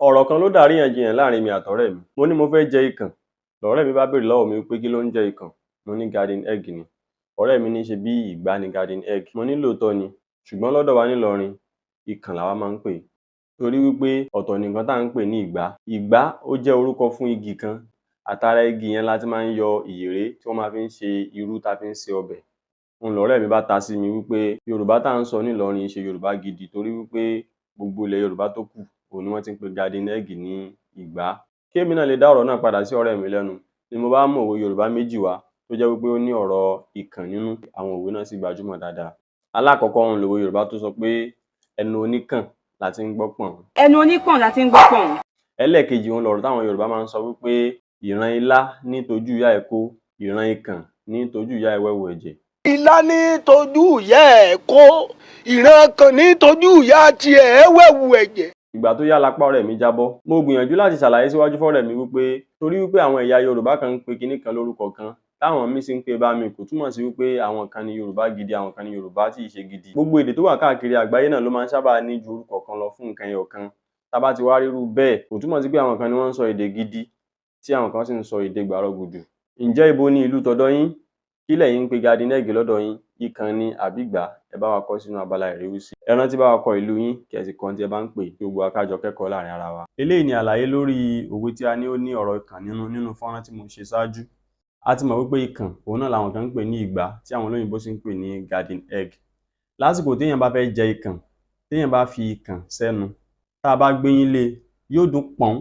Ọ̀rọ̀ kan ló dàríyànjiyàn láàrin mi àtọ̀rẹ́ mi. Mo ní mo fẹ́ jẹ ikàn. Lọ̀rẹ́ mi bá béèrè lọ́wọ́ mi wípé kí ló ń jẹ́ ikàn? Mo ní garden egg ni. Ọ̀rẹ́ mi ní ṣebí ìgbá ni garden egg. Mo ní lóòótọ́ ni, ṣùgbọ́n lọ́dọ̀ wa nílọrin, ikàn làwa máa ń pè é. Torí wípé ọ̀tọ̀ ni nǹkan tá ń pè ní ìgbá. Ìgbá ó jẹ́ orúkọ fún igi kan. Àtara igi yẹn la ti máa ń yọ ìyèré tí wọ́n máa fi ń ṣe irú tá fi ń se ọbẹ̀. Òun lọ̀rẹ́ mi bá ta sí mi wípé Yorùbá tá ń sọ nílọrin ṣe Yorùbá gidi torí wípé gbogbo ilẹ̀ Yorùbá tó kù òun ni wọ́n ti ń pe garden egg ní ìgbá. Kí èmi náà lè dá ọ̀rọ̀ náà padà sí ọ̀rẹ́ mi lẹ́nu ni mo bá mú òwe Yorùbá méjì wá tó jẹ́ wípé ó ní ọ̀rọ̀ ikàn nínú. Àwọn òwe náà sì gbajúmọ̀ dáadáa. Alákọ̀ọ́kọ́ òun lòwe Yorùbá tó sọ pé ẹnu oníkàn la ti ń gbọ́ pọ̀n. Ẹnu onípọ̀n la ti ń gbọ́ pọ̀n. Ẹlẹ́ẹ̀kejì òun lọ̀rọ̀ táwọn Yorùbá máa ń sọ wípé ìran ilá ní tojú ìyá ẹ̀ kó, ìran ikàn ní tojú ìyá ẹ̀ wẹ̀wù ẹ̀jẹ̀. Ilá ní tojú ìyá ẹ̀ kó, ìran ikàn ní tojú ìyá tiẹ̀ wẹ̀wù ẹ̀jẹ̀. Ìgbà tó yá lápá ọ̀rẹ́ mi jábọ́. Mo gbìyànjú láti ṣàlàyé síwájú fọ́rẹ́ mi wípé torí wípé àwọn ẹ̀yà Yorùbá kan ń pe kinní kan lórúkọ kan táwọn míì sì ń pè bá mi kò túmọ̀ sí wípé àwọn kan ni Yorùbá gidi, àwọn kan ni Yorùbá tí ì ṣe gidi. Gbogbo èdè tó wà káàkiri àgbáyé náà ló máa ń sábà ní ju orúkọ kan lọ fún nǹkan ẹyọ kan. Tá bá ti wá rírú bẹ́ẹ̀, kò túmọ̀ sí pé àwọn kan ni wọ́n ń sọ èdè gidi tí àwọn kan sì ń sọ èdè gbàrọgùdù. Ǹjẹ́ ibo ni ìlú tọ̀dọ̀ yín? Kí lẹ̀yin ń pe garden egg lọ́dọ̀ yín? Ikàn ni àbí ìgbá? Ẹ bá wa kọ sínú abala ìríwísí. Ẹ rántí bá wa kọ ìlú yín kí ẹ sì kọ ohun tí ẹ bá ń pè kí gbogbo wa ká jọ kẹ́kọ̀ọ́ láàrin ara wa. Eléyìí ni àlàyé lórí òwe tí a ní ó ní ọ̀rọ̀ ikàn nínú fọ́nrán tí mo ṣe ṣáájú. A ti mọ̀ wípé ikàn òun náà làwọn kan ń pè ní ìgbá tí àwọn olóyìnbó sì ń pè ní garden egg. Lásìkò téèyàn bá fẹ́ jẹ ikàn, téèyàn bá fi ikàn sẹ́nu, tá a bá gbéyín lé yóò dún pọ̀n.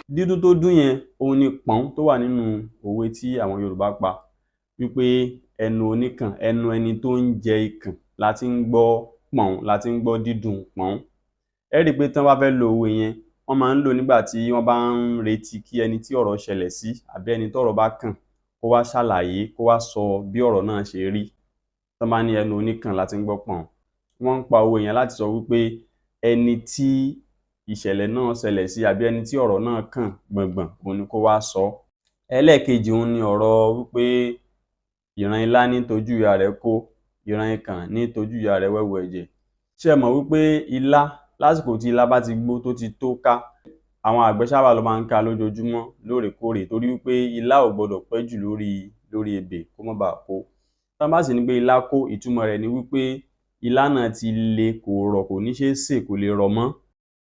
Dídún tó dún yẹn òun ni pọ̀n tó wà nínú òwe tí àwọn Yorùbá pa wípé ẹnu oníkàn, ẹnu ẹni tó ń jẹ ikàn la ti ń gbọ́ pọ̀n, la ti ń gbọ́ dídùn pọ̀n. Ẹ rí i pé tí wọ́n bá fẹ́ lo òwe yẹn, wọ́n máa ń lò nígbà tí wọ́n bá ń retí kí ẹni tí ọ̀rọ̀ ṣẹlẹ̀ sí àbí ẹni tọ́rọ̀ bá kàn kó wá ṣàlàyé, kó wá sọ bí ọ̀rọ̀ náà ṣe rí. Tí wọ́n bá ní ẹnu oníkàn la ti ń gbọ́ pọ̀n, wọ́n ń pa òwe yẹn láti sọ wípé ẹni tí ìṣẹ̀lẹ̀ náà ṣẹlẹ̀ sí àbí ẹni tí ọ̀rọ̀ náà kàn gbọ̀ngbọ̀n òun ni kó wá sọ. Ẹlẹ́ẹ̀kejì òun ni ọ̀rọ̀ wípé ìran ilá ní tojú ìyá rẹ̀ kó, ìran ikàn ní tojú ìyá rẹ̀ wẹ̀wù ẹ̀jẹ̀. Ṣé ẹ mọ̀ wípé ilá lásìkò tí ilá bá ti gbó tó ti tó ká, àwọn àgbẹ̀ sábà ló máa ń ká lójoojúmọ́ lóòrèkóòrè torí wípé ilá ò gbọdọ̀ pẹ́ jù lórí ebè kó má bàa kó. Tí wọ́n bá sì ní pé ilá kó, ìtumọ̀ rẹ̀ ni wípé ilá náà ti le, kò rọ̀, kò ní ṣe é sè, kò lè rọ̀ mọ́.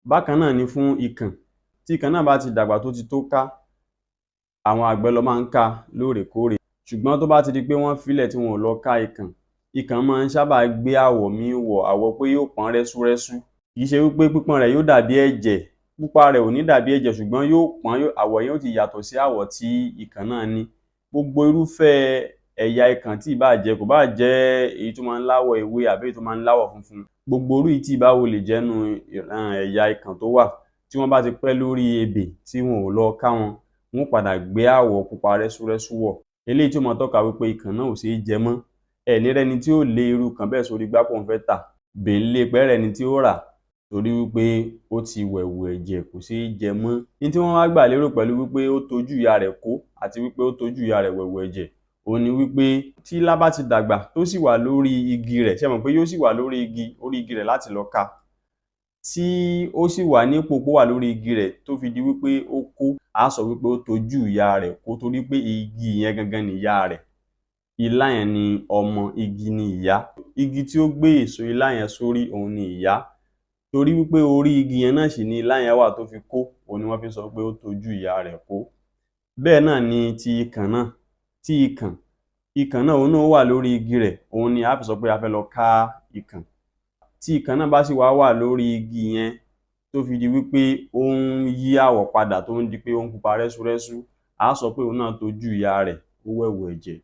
Bákan náà ni fún ikàn. Tí ikàn náà bá ti dàgbà tó ti tó ká, àwọn àgbẹ̀ ló máa ń ká lóòrèkóòrè. Ṣùgbọ́n tó bá ti di pé wọ́n filẹ̀ tí wọn ò lọ ká ikàn, ikàn máa ń sábà gbé àwọ̀ míì wọ̀, àwọ̀ pé yóò pọ́n rẹ́súrẹ́sú. Kì í ṣe wípé pípọ́n rẹ̀ yóò dàbí ẹ̀jẹ̀, pupa rẹ̀ ò ní dàbí ẹ̀jẹ̀ ṣùgbọ́n yóò pọ́n, àwọ̀ yẹn ó ti yàtọ̀ sí àwọ̀ tí ikàn náà ní. Gbogbo irúfẹ́ ẹ̀yà ikàn tí ìbáà jẹ́, kò báà jẹ́ èyí tó máa ń láwọ̀ ewé àbí èyí tó máa ń láwọ̀ funfun, gbogbo irú èyí tí ìbá wò lè jẹ́ nínú ẹ̀yà ikàn tó wà, tí wọ́n bá ti pẹ́ lórí ebè tí wọn ò lọ ká wọn, wọ́n padà gbé àwọ̀ pupa rẹ́súrẹ́sú wọ̀. Eléyìí tí ó máa tọ́ka wípé ikàn náà ò ṣeé jẹ mọ́. Ẹ ní rẹ́ni tí ó lé irú ikàn bẹ́ẹ̀ sórí igbá pé òun fẹ́ tà, bèńlé pẹ́ rẹ́ni tí ó rà torí wípé ó ti wẹ̀wù ẹ̀jẹ̀, kò ṣeé jẹ mọ́. Ní tí wọ́n wá gbà lérò pẹ̀lú wípé ó tojú ìyá rẹ̀ kó àti wípé ó tojú ìyá rẹ̀ wẹ̀wù ẹ̀jẹ̀, òun ni wípé tí ilá bá ti dàgbà tó sì wà lórí igi rẹ̀, ṣé ẹ mọ̀ pé yóò sì wà lórí igi rẹ̀ láti lọ ká, tí ó sì wà nípò pó wà lórí igi rẹ̀ tó fi di wípé ó kó, á sọ wípé ó tojú ìyá rẹ̀ kó torí pé igi yẹn gangan ni ìyá rẹ̀. Ilá yẹn ni ọmọ, igi ni ìyá. Igi tí ó gbé èso ilá yẹn sórí òun ni ìyá. Torí wípé orí igi yẹn náà sì ni ilá yẹn wà tó fi kó, òun ni wọ́n fi sọ pé ó tojú ìyá rẹ̀ kó. Bẹ́ẹ̀ náà ni ti ikàn náà. Tí ikàn náà òun náà wà lórí igi rẹ̀, òun ni a fi sọ pé a fẹ́ lọ ká ikàn. Tí ikàn náà bá sì wà lórí igi yẹn tó fi di wípé ó ń yí àwọ̀ padà, tó ń di pé ó ń pupa rẹ́súrẹ́sú, a sọ pé òun náà tojú ìyá rẹ̀, ó wẹ̀wù ẹ̀jẹ̀.